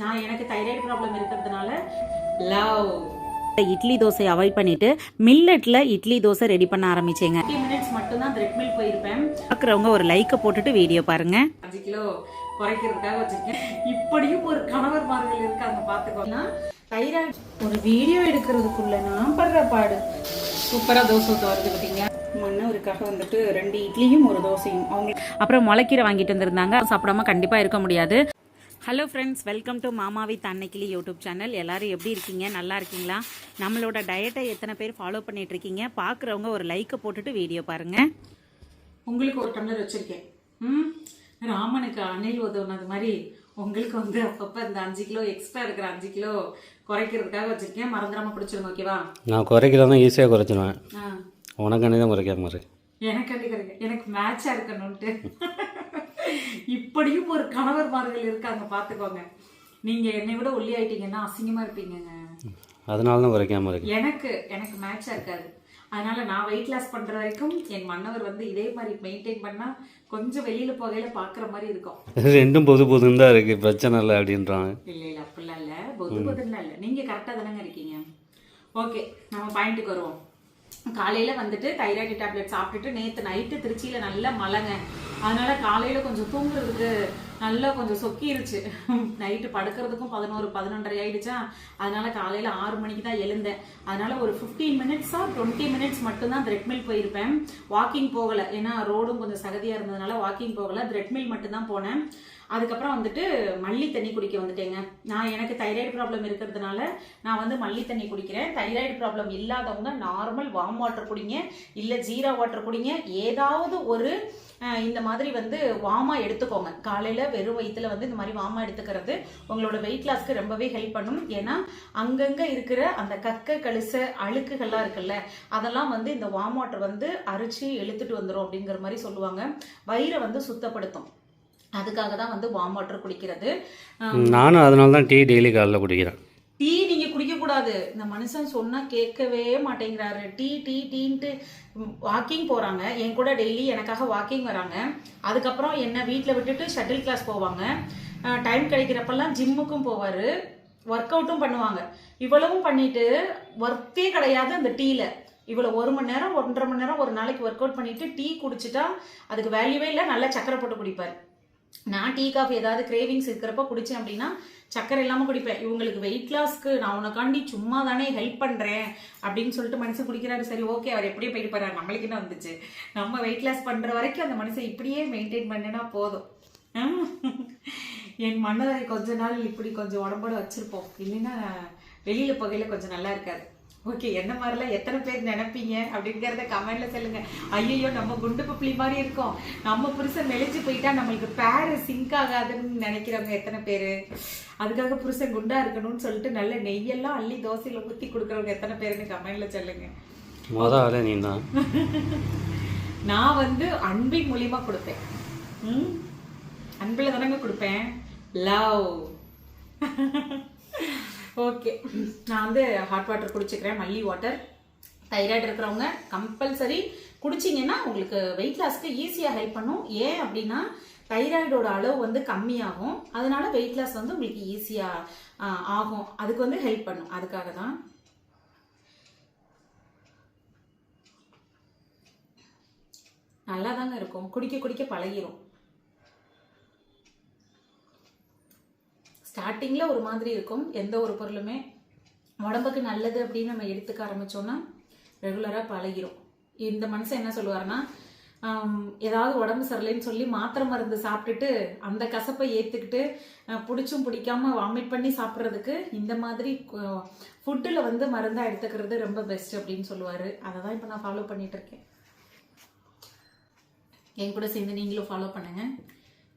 நான் எனக்கு thyroid problem இருக்கிறதுனால லவ் இட்லி தோசை அவாய்ட் பண்ணிட்டு மில்லட்ல இட்லி தோசை ரெடி பண்ண ஆரம்பிச்சேங்க. 50 மினிட்ஸ் மட்டும் தான் த்ரெட் மில் போயிருப்பேன். பார்க்குறவங்க ஒரு லைக்கை போட்டுட்டு வீடியோ பாருங்க. 5 கிலோ குறைக்கிறதுக்காக வச்சிருக்கேன். இப்படியும் ஒரு கணவர்மார்கள் இருக்காங்க பார்த்துக்கோங்க. தைராய்டு ஒரு வீடியோ எடுக்கிறதுக்குள்ள நான் படுற பாடு. சூப்பரா தோசை ஊற்ற வருது பார்த்தீங்களா. மன்னவருக்காக வந்துட்டு 2 இட்லியும் ஒரு தோசையும். அவங்க அப்புறம் முளைக்கீரை வாங்கிட்டு வந்திருந்தாங்க. சாப்பிடாம கண்டிப்பா இருக்க முடியாது. ஹலோ ஃப்ரெண்ட்ஸ், வெல்கம் டு மாமா வித் அன்னைக்கிளி யூடியூப் சேனல். எல்லாரும் எப்படி இருக்கீங்க? நல்லா இருக்கீங்களா? நம்மளோட டயட்டை எத்தனை பேர் ஃபாலோ பண்ணிட்டு இருக்கீங்க? பார்க்குறவங்க ஒரு லைக்கை போட்டுட்டு வீடியோ பாருங்க. உங்களுக்கு ஒரு டம்ளர் வச்சிருக்கேன். ராமனுக்கு அணில் உதவுனது மாதிரி உங்களுக்கு வந்து அப்பப்போ இந்த 5 கிலோ எக்ஸ்ட்ரா இருக்கிற 5 கிலோ குறைக்கிறதுக்காக வச்சிருக்கேன். மறந்துடாம குடிச்சிருங்க, ஓகேவா? நான் குறைக்கிறதா ஈஸியாக குறைச்சிடுவேன். உனக்கு அண்ணி தான் குறைக்காத மாதிரி. எனக்கு அண்டி குறைக்க எனக்கு மேட்சா இருக்கணும்ட்டு இப்படியும் ஒரு கணவர்மார்கள் இருக்காங்க பார்த்துக்கோங்க. நீங்க என்னை விட ஒல்லி ஆயிட்டீங்கன்னா அசிங்கமா இருப்பீங்கங்க. அதனால தான் குறைக்காம இருக்கு. எனக்கு மேட்சா இருக்காது. அதனால நான் வெயிட் லாஸ் பண்ற வரைக்கும் என் மன்னவர் வந்து இதே மாதிரி மெயின்டைன் பண்ணா கொஞ்சம் வெளியில போகையில பாக்குற மாதிரி இருக்கும். ரெண்டும் பொதுன்னு தான் இருக்கு, பிரச்சனை இல்லை அப்படின்றாங்க. இல்ல அப்படிலாம் இல்ல, பொதுலாம் இல்ல. நீங்க கரெக்டா தானங்க இருக்கீங்க. ஓகே, நம்ம பாயிண்ட்டுக்கு வருவோம். காலையில வந்துட்டு தைராய்டு டேப்லெட் சாப்பிட்டுட்டு நேற்று நைட்டு திருச்சியில நல்ல மழைங்க. அதனால காலையில கொஞ்சம் தூங்குறதுக்கு நல்லா கொஞ்சம் சொக்கிருச்சு. நைட்டு படுக்கிறதுக்கும் 11-11:30 ஆயிடுச்சா. அதனால காலையில 6 மணிக்கு தான் எழுந்தேன். அதனால ஒரு 15 மினிட்ஸா 20 மினிட்ஸ் மட்டும் தான் த்ரெட் மில் போயிருப்பேன். வாக்கிங் போகல, ஏன்னா ரோடும் கொஞ்சம் சகதியா இருந்ததுனால வாக்கிங் போகல. த்ரெட் மில் மட்டும் தான் போனேன். அதுக்கப்புறம் வந்துட்டு மல்லி தண்ணி குடிக்க வந்துட்டேங்க. நான் எனக்கு தைராய்டு ப்ராப்ளம் இருக்கிறதுனால நான் வந்து மல்லி தண்ணி குடிக்கிறேன். தைராய்டு ப்ராப்ளம் இல்லாதவங்க நார்மல் வார்ம் வாட்டர் குடிங்க, இல்லை ஜீரா வாட்டர் குடிங்க. ஏதாவது ஒரு இந்த மாதிரி வந்து வாமா எடுத்துக்கோங்க. காலையில வெறும் வயிற்றுல வந்து இந்த மாதிரி வாமா எடுத்துக்கிறது உங்களோட வெயிட் லாஸ்க்கு ரொம்பவே ஹெல்ப் பண்ணும். ஏன்னா அங்கங்க இருக்கிற அந்த கக்க கழிச அழுக்குகள்லாம் இருக்குல்ல, அதெல்லாம் வந்து இந்த வார்ம் வாட்டர் வந்து அரிச்சு இழுத்துட்டு வந்துடும் அப்படிங்கிற மாதிரி சொல்லுவாங்க. வயிறை வந்து சுத்தப்படுத்தும். அதுக்காக தான் வந்து வார்ம் வாட்டர் குடிக்கிறது. நானும் அதனால தான் டீ டெய்லி காலைல குடிக்கிறேன். டீ நீங்க குடிக்க கூடாது. இந்த மனுஷன் சொன்னா கேட்கவே மாட்டேங்கிறாரு. டீன்ட்டு வாக்கிங் போறாங்க. என் கூட டெய்லி எனக்காக வாக்கிங் வராங்க. அதுக்கப்புறம் என்ன வீட்டில் விட்டுட்டு ஷட்டில் கிளாஸ் போவாங்க. டைம் கிடைக்கிறப்பெல்லாம் ஜிம்முக்கும் போவாரு, ஒர்க் அவுட்டும் பண்ணுவாங்க. இவ்வளவும் பண்ணிட்டு ஒர்க்கே கிடையாது அந்த டீல. இவ்வளோ 1 மணி நேரம் 1.5 மணி நேரம் ஒரு நாளைக்கு ஒர்க் அவுட் பண்ணிட்டு டீ குடிச்சிட்டா அதுக்கு வேல்யூவே இல்லை. நல்லா சக்கரை போட்டு குடிப்பார். நான் டீ காஃபி ஏதாவது கிரேவிங்ஸ் இருக்கிறப்ப குடிச்சேன் அப்படின்னா சக்கரை இல்லாமல் குடிப்பேன். இவங்களுக்கு வெயிட் லாஸ்க்கு நான் உனக்காண்டி சும்மா தானே ஹெல்ப் பண்ணுறேன் அப்படின்னு சொல்லிட்டு மனுஷன் குடிக்கிறாரு. சரி, ஓகே, அவர் எப்படியே போயிட்டு போறாரு, நம்மளுக்கு என்ன வந்துச்சு? நம்ம வெயிட் லாஸ் பண்ணுற வரைக்கும் அந்த மனுஷன் இப்படியே மெயின்டைன் பண்ணினா போதும். என் மன்னரை கொஞ்ச நாள் இப்படி கொஞ்சம் உடம்போட வச்சிருப்போம், இல்லைன்னா வெளியில போகையில கொஞ்சம் நல்லா இருக்காது. ஓகே, என்ன மாதிரிலாம் எத்தனை பேர் நினைப்பீங்க அப்படிங்கிறத கமெண்ட்ல சொல்லுங்க. ஐயோ, நம்ம குண்டு பப்ளி மாதிரி இருக்கோம், நம்ம புருஷன் மெலிச்சு போயிட்டா நம்மளுக்கு பேரு சிங்க் ஆகாதுன்னு நினைக்கிறவங்க எத்தனை பேரு? அதுக்காக புருஷன் குண்டா இருக்கணும்னு சொல்லிட்டு நல்ல நெய்யெல்லாம் அள்ளி தோசையில ஊத்தி கொடுக்குறவங்க எத்தனை பேருன்னு கமெண்ட்ல சொல்லுங்க. நீ தான். நான் வந்து அன்பின் மூலியமா கொடுப்பேன். அன்பில் தானங்க கொடுப்பேன், லவ். ஓகே, நான் வந்து ஹாட் வாட்டர் குடிச்சுக்கிறேன், மல்லி வாட்டர். தைராய்டு இருக்கிறவங்க கம்பல்சரி குடிச்சிங்கன்னா உங்களுக்கு வெயிட் லாஸ்க்கு ஈஸியாக ஹெல்ப் பண்ணும். ஏன் அப்படின்னா தைராய்டோட அளவு வந்து கம்மியாகும். அதனால வெயிட் லாஸ் வந்து உங்களுக்கு ஈஸியாக ஆகும். அதுக்கு வந்து ஹெல்ப் பண்ணும். அதுக்காக தான். நல்லா தாங்க இருக்கும், குடிக்க குடிக்க பழகிரும். ஸ்டார்டிங்கில் ஒரு மாதிரி இருக்கும். எந்த ஒரு பொருளுமே உடம்புக்கு நல்லது அப்படின்னு நம்ம எடுத்துக்க ஆரம்பித்தோன்னா ரெகுலராக பழகிரும். இந்த மனுஷன் என்ன சொல்லுவாருன்னா, ஏதாவது உடம்பு சரியில்லைன்னு சொல்லி மாத்திரை மருந்து சாப்பிட்டுட்டு அந்த கசப்பை ஏற்றுக்கிட்டு பிடிச்சும் பிடிக்காம வாமிட் பண்ணி சாப்பிட்றதுக்கு இந்த மாதிரி ஃபுட்டில் வந்து மருந்தாக எடுத்துக்கிறது ரொம்ப பெஸ்ட் அப்படின்னு சொல்லுவார். அதை தான் இப்போ நான் ஃபாலோ பண்ணிட்டு இருக்கேன். என் கூட சேர்ந்து நீங்களும் ஃபாலோ பண்ணுங்கள்.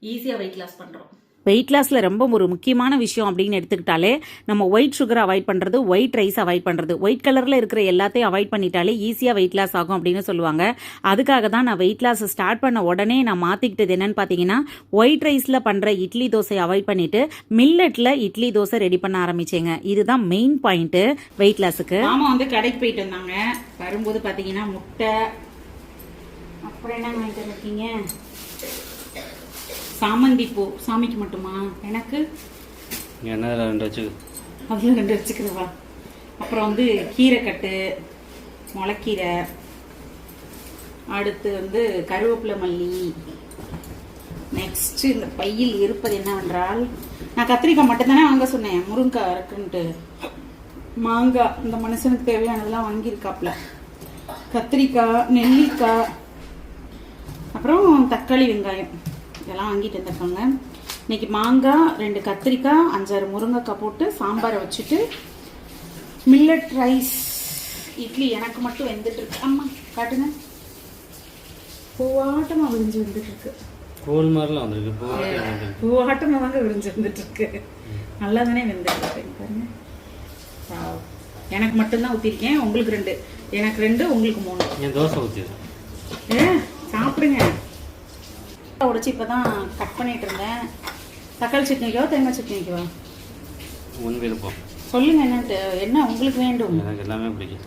ஈஸியாக வெயிட் லாஸ் பண்ணுறோம். வெயிட் லாஸில் ரொம்ப ஒரு முக்கியமான விஷயம் அப்படின்னு எடுத்துக்கிட்டாலே நம்ம ஒயிட் சுகர் அவாய்ட் பண்ணுறது, ஒயிட் ரைஸ் அவாய்ட் பண்ணுறது. ஒயிட் கலரில் இருக்கிற எல்லாத்தையும் அவாய்ட் பண்ணிட்டாலே ஈஸியாக வெயிட் லாஸ் ஆகும் அப்படின்னு சொல்லுவாங்க. அதுக்காக தான் நான் வெயிட் லாஸ் ஸ்டார்ட் பண்ண உடனே நான் மாற்றிக்கிட்டது என்னன்னு பார்த்தீங்கன்னா, ஒயிட் ரைஸில் பண்ணுற இட்லி தோசை அவாய்ட் பண்ணிவிட்டு மில்லட்டில் இட்லி தோசை ரெடி பண்ண ஆரம்பிச்சேங்க. இதுதான் மெயின் பாயிண்ட்டு வெயிட் லாஸுக்கு. ஆமாம், வந்து கடைக்கு போயிட்டு வந்தாங்க. வரும்போது பார்த்தீங்கன்னா முட்டை, அப்புறம் என்ன வாங்கிட்டு இருக்கீங்க? சாமந்தி பூ. சாமிக்கு மட்டுமா? எனக்கு என்ன 2 வச்சு அதில் 2 வச்சுக்கிறவா. அப்புறம் வந்து கீரைக்கட்டு, முளைக்கீரை, அடுத்து வந்து கருவேப்பிலை மல்லி. நெக்ஸ்ட் இந்த பையில் இருப்பது என்னவென்றால், நான் கத்திரிக்காய் மட்டும்தானே வாங்க சொன்னேன், முருங்கைக்காய் இருக்குன்ட்டு. மாங்காய் இந்த மனுஷனுக்கு தேவையானதெல்லாம் வாங்கியிருக்காப்புல. கத்திரிக்காய், நெல்லிக்காய், அப்புறம் தக்காளி, வெங்காயம் இதெல்லாம் வாங்கிட்டு வந்துருக்காங்க. இன்னைக்கு மாங்காய், 2 கத்திரிக்காய், 5-6 முருங்கைக்காய் போட்டு சாம்பாரை வச்சுட்டு மில்லட் ரைஸ் இட்லி எனக்கு மட்டும் வெந்துட்டு இருக்கு. அம்மா காட்டுங்க, பூவாட்டமாக விரிஞ்சு வந்துட்டு இருக்கு. கோல் மாதிரிலாம் வந்துருக்கு. பூவாட்டமாக தாங்க விரிஞ்சு வந்துட்டு இருக்கு. நல்லா தானே வெந்துட்டு இருக்கு பாருங்க. எனக்கு மட்டும்தான் ஊற்றிருக்கேன், உங்களுக்கு 2, எனக்கு 2, உங்களுக்கு 3. என் தோசை ஊற்றிடுறேன். சாப்பிடுங்க. உடைச்சி இப்போ தான் கட் பண்ணிட்டு இருந்தேன். தக்காளி சட்னிக்கவா தேங்காய் சட்னிக்கவா? உன் விருப்பம் சொல்லுங்க, என்னன்ட்டு என்ன உங்களுக்கு வேண்டும்? எனக்கு எல்லாமே பிடிக்கும்.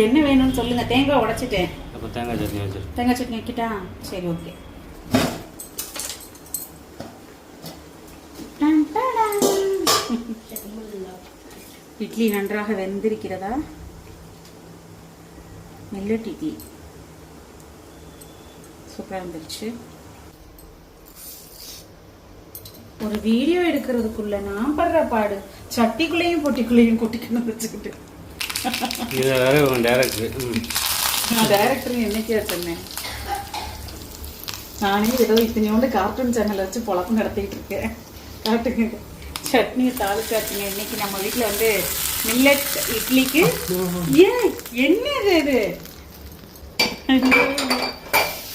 என்ன வேணும்னு சொல்லுங்க. தேங்காய் உடைச்சிட்டேன். அப்போ தேங்காய் சட்னி வச்சிரு. தேங்காய் சட்னி வைக்கிட்டா? சரி, ஓகே. இட்லி நன்றாக வெந்திருக்கிறதா? மில்லட் இட்லி சூப்பராக வந்துருச்சு. ஒரு வீடியோ எடுக்கிறதுக்குள்ள நான் படுற பாடு, சட்டிக்குள்ளேயும் பொட்டிக்குள்ளேயும் கொட்டிக்கணும் வச்சுக்கிட்டு. இதை வேற டேரக்டர். நான் டைரக்டர் என்னைக்கே சொன்னேன். நானே ஏதோ இத்தனையோண்டு கார்ட்டூன் சேனல் வச்சு பொழப்பு நடத்திட்டு இருக்கேன். காட்டுங்க, சட்னி தாளிச்சாச்சுங்க. இன்னைக்கு நம்ம வீட்டில் வந்து மில்லட் இட்லிக்கு என்னது இது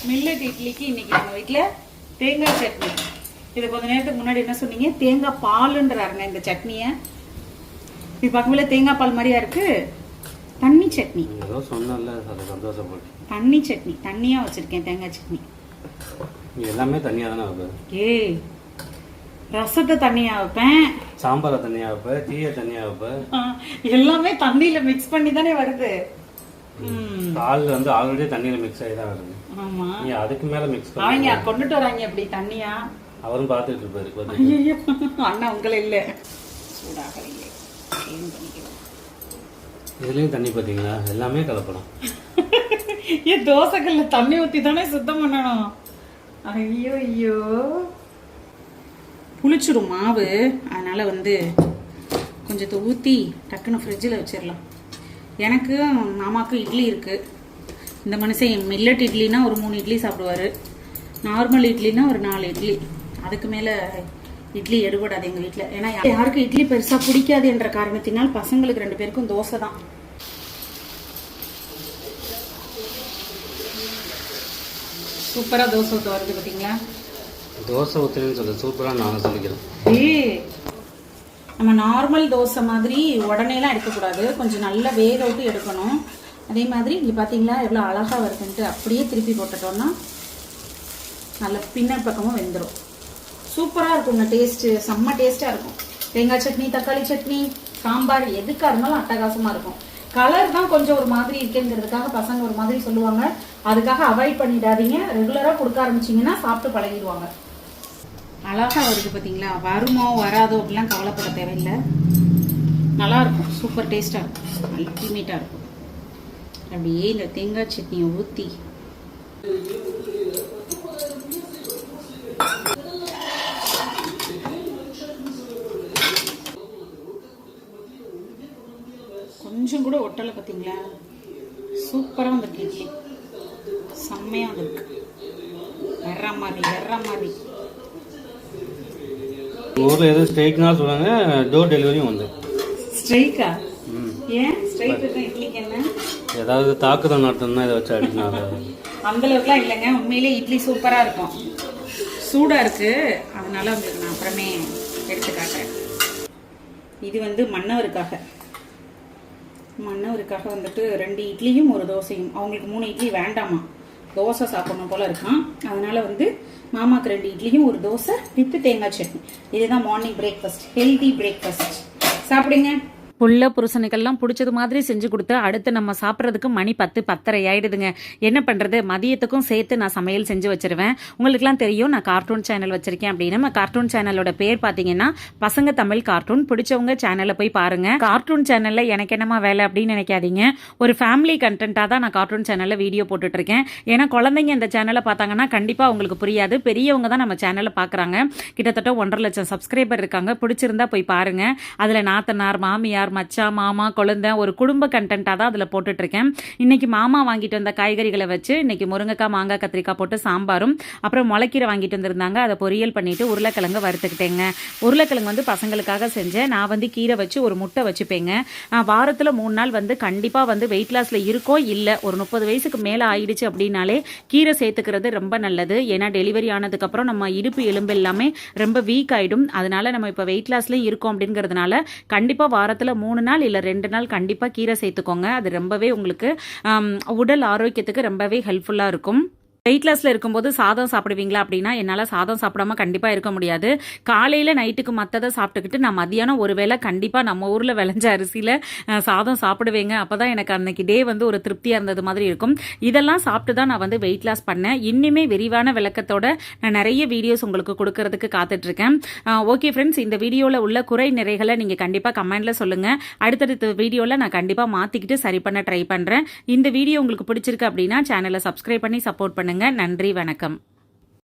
மில்லட் இட்லிக்கு இன்னைக்கு நம்ம வீட்டில் தேங்காய் சட்னி. இது கொஞ்ச நேரத்துக்கு முன்னாடி என்ன சொன்னீங்க? தேங்காய் பாலுன்றாருங்க இந்த சட்னியை. இது பார்க்கவே தேங்காய் பால் மாதிரியா இருக்கு. தண்ணி சட்னி. ஏதோ சொன்னல, அது சந்தோஷப்பட்டு. தண்ணி சட்னி, தண்ணியா வச்சிருக்கேன் தேங்காய் சட்னி. எல்லாமே தண்ணியா தானே வைப்பேன். ஏய், ரசத்தை தண்ணியா வைப்பேன், சாம்பாரை தண்ணியா வைப்பேன், டீயை தண்ணியா வைப்பேன். எல்லாமே தண்ணியில மிக்ஸ் பண்ணி தானே வருது. பால் வந்து ஆல்ரெடி தண்ணியில மிக்ஸ் ஆகி தான் வருது. ஆமா, நீ அதுக்கு மேல மிக்ஸ் பண்ணி அவங்க கொண்டுட்டு வராங்க அப்படி தண்ணியா. அவரும் பார்த்துட்டு இருப்பாரு. ஐயோ, அண்ணா உங்களை இல்ல, சூடாக இல்லை. இதுலயும் தண்ணி பாத்தீங்களா? எல்லாமே கலப்படம். ஏன் தோசைக்கல்ல தண்ணி ஊத்தி தானே சுத்தம் பண்ணணும். ஐயோ ஐயோ, புளிச்சிடும் மாவு. அதனால வந்து கொஞ்சத்தை ஊற்றி டக்குன்னு ஃப்ரிட்ஜில் வச்சிடலாம். எனக்கு மாமாவுக்கு இட்லி இருக்குது. இந்த மனுஷன் மில்லட் இட்லினா ஒரு 3 இட்லி சாப்பிடுவார். நார்மல் இட்லினா ஒரு 4 இட்லி. அதுக்கு மேலே இட்லி எடுபடாது எங்கள் வீட்டில். ஏன்னா யாருக்கும் இட்லி பெருசாக பிடிக்காது என்ற காரணத்தினால் பசங்களுக்கு 2 பேருக்கும் தோசை தான். சூப்பராக தோசை ஊற்ற வருது பார்த்தீங்களா? தோசை ஊற்றுன்னு சொல்ல சூப்பராக நானும் சொல்லிக்கிறேன். நம்ம நார்மல் தோசை மாதிரி உடனேலாம் எடுக்கக்கூடாது, கொஞ்சம் நல்லா வேக விட்டு எடுக்கணும். அதே மாதிரி இங்கே பார்த்தீங்களா எவ்வளோ அழகாக வருதுன்ட்டு அப்படியே திருப்பி போட்டுட்டோம்னா நல்ல பின்னர் பக்கமும் வெந்துடும். சூப்பராக இருக்குங்க, டேஸ்ட்டு செம்ம டேஸ்ட்டாக இருக்கும். தேங்காய் சட்னி, தக்காளி சட்னி, சாம்பார் எதுக்காக இருந்தாலும் அட்டகாசமாக இருக்கும். கலர் தான் கொஞ்சம் ஒரு மாதிரி இருக்குங்கிறதுக்காக பசங்க ஒரு மாதிரி சொல்லுவாங்க. அதுக்காக அவாய்ட் பண்ணிடாதீங்க. ரெகுலராக கொடுக்க ஆரம்பிச்சிங்கன்னா சாப்பிட்டு பழகிடுவாங்க. அழகாக வருது பார்த்தீங்களா? வருமோ வராதோ அப்படிலாம் கவலைப்பட தேவையில்லை. நல்லாயிருக்கும், சூப்பர் டேஸ்ட்டாக இருக்கும், அல்டிமேட்டாக இருக்கும். அப்படியே இந்த தேங்காய் சட்னியை ஊற்றி கொஞ்சம் கூட ஒட்டலை பார்த்தீங்களா? சூப்பராக வந்துருக்கு இட்லி, செம்மையாக வந்துருக்கு. வெற மாதிரி ஊரில் எதுவும் ஸ்ட்ரைக்னா சொல்லுவாங்க, டோர் டெலிவரியும் வந்து. ஸ்ட்ரைக்கா? ஏன் ஸ்ட்ரைக் இட்லிக்கு என்ன? ஏதாவது தாக்குதல் நடத்தணும்னா இதை வச்சு அடிக்கணும். அந்த அளவுக்குலாம் இல்லைங்க, உண்மையிலே இட்லி சூப்பராக இருக்கும். சூடாக இருக்குது, அதனால உங்களுக்கு நான் அப்புறமே எடுத்து காட்டுறேன். இது வந்து மன்னவருக்காக வந்துட்டு 2 இட்லியும் 1 தோசையும். அவங்களுக்கு 3 இட்லி வேண்டாமா, தோசை சாப்பிடணும் போல இருக்கான். அதனால வந்து மாமாக்கு 2 இட்லியும் 1 தோசை வித் தேங்காய் சட்னி. இதுதான் மார்னிங் பிரேக்ஃபாஸ்ட், ஹெல்தி பிரேக்ஃபாஸ்ட். சாப்பிடுங்க. புள்ள புருஷனுக்கெல்லாம் பிடிச்சது மாதிரி செஞ்சு கொடுத்து அடுத்து நம்ம சாப்பிட்றதுக்கு மணி 10-10:30 ஆயிடுதுங்க. என்ன பண்ணுறது, மதியத்துக்கும் சேர்த்து நான் சமையல் செஞ்சு வச்சிருவேன். உங்களுக்குலாம் தெரியும் நான் கார்ட்டூன் சேனல் வச்சிருக்கேன் அப்படின்னு. நம்ம கார்ட்டூன் சேனலோட பேர் பார்த்தீங்கன்னா பசங்க தமிழ் கார்ட்டூன். பிடிச்சவங்க சேனலை போய் பாருங்க. கார்ட்டூன் சேனலில் எனக்கு என்னமா வேலை அப்படின்னு நினைக்காதீங்க. ஒரு ஃபேமிலி கண்டென்ட்டாக தான் நான் கார்ட்டூன் சேனலில் வீடியோ போட்டுட்டு இருக்கேன். ஏன்னா குழந்தைங்க இந்த சேனலை பார்த்தாங்கன்னா கண்டிப்பாக அவங்களுக்கு புரியாது. பெரியவங்க தான் நம்ம சேனலை பார்க்குறாங்க. கிட்டத்தட்ட 1.5 லட்சம் சப்ஸ்கிரைபர் இருக்காங்க. பிடிச்சிருந்தா போய் பாருங்க. அதில் நாத்தனார், மாமியார், மச்சான், மாமா, குழந்தை, ஒரு குடும்ப கண்டென்ட்டாக தான் அதில் போட்டுட்டு இருக்கேன். இன்னைக்கு மாமா வாங்கிட்டு வந்த காய்கறிகளை வச்சு இன்னைக்கு முருங்கைக்காய், மாங்காய், கத்திரிக்காய் போட்டு சாம்பாரும், அப்புறம் முளைக்கீரை வாங்கிட்டு வந்திருந்தாங்க. அதை பொரியல் பண்ணிட்டு உருளைக்கிழங்கு வறுத்துக்கிட்டேங்க. உருளைக்கிழங்கு வந்து பசங்களுக்காக செஞ்சேன். நான் வந்து கீரை வச்சு ஒரு முட்டை வச்சுப்பேங்க. வாரத்தில் 3 நாள் வந்து கண்டிப்பாக வந்து வெயிட் லாஸில் இருக்கோ இல்லை ஒரு 30 வயசுக்கு மேலே ஆயிடுச்சு அப்படின்னாலே கீரை சேர்த்துக்கிறது ரொம்ப நல்லது. ஏன்னா டெலிவரி ஆனதுக்கப்புறம் நம்ம இடுப்பு எலும்பு எல்லாமே ரொம்ப வீக் ஆகிடும். அதனால நம்ம இப்போ வெயிட் லாஸ்லேயும் இருக்கோம் அப்படிங்கிறதுனால கண்டிப்பாக வாரத்தில் 3 நாள் இல்லை 2 நாள் கண்டிப்பாக கீரை சேர்த்துக்கோங்க. அது ரொம்பவே உங்களுக்கு உடல் ஆரோக்கியத்துக்கு ரொம்பவே ஹெல்ப்ஃபுல்லாக இருக்கும். வெயிட் லாஸில் இருக்கும்போது சாதம் சாப்பிடுவீங்களா அப்படின்னா என்னால் சாதம் சாப்பிடாம கண்டிப்பாக இருக்க முடியாது. காலையில் நைட்டுக்கு மற்றதை சாப்பிட்டுக்கிட்டு நான் மதியானம் ஒரு வேளை கண்டிப்பாக நம்ம ஊரில் விளைஞ்ச அரிசியில் சாதம் சாப்பிடுவேங்க. அப்போ தான் எனக்கு அன்னைக்கு டே வந்து ஒரு திருப்தியாக இருந்தது மாதிரி இருக்கும். இதெல்லாம் சாப்பிட்டு தான் நான் வந்து வெயிட் லாஸ் பண்ணேன். இன்னுமே விரிவான விளக்கத்தோட நான் நிறைய வீடியோஸ் உங்களுக்கு கொடுக்கறதுக்கு காத்துட்ருக்கேன். ஓகே ஃப்ரெண்ட்ஸ், இந்த வீடியோவில் உள்ள குறை நிறைகளை நீங்கள் கண்டிப்பாக கமெண்டில் சொல்லுங்கள். அடுத்தடுத்த வீடியோவில் நான் கண்டிப்பாக மாற்றிக்கிட்டு சரி பண்ண ட்ரை பண்ணுறேன். இந்த வீடியோ உங்களுக்கு பிடிச்சிருக்கு அப்படின்னா சேனலை சப்ஸ்கிரைப் பண்ணி சப்போர்ட் பண்ணுங்கள். நன்றி, வணக்கம்.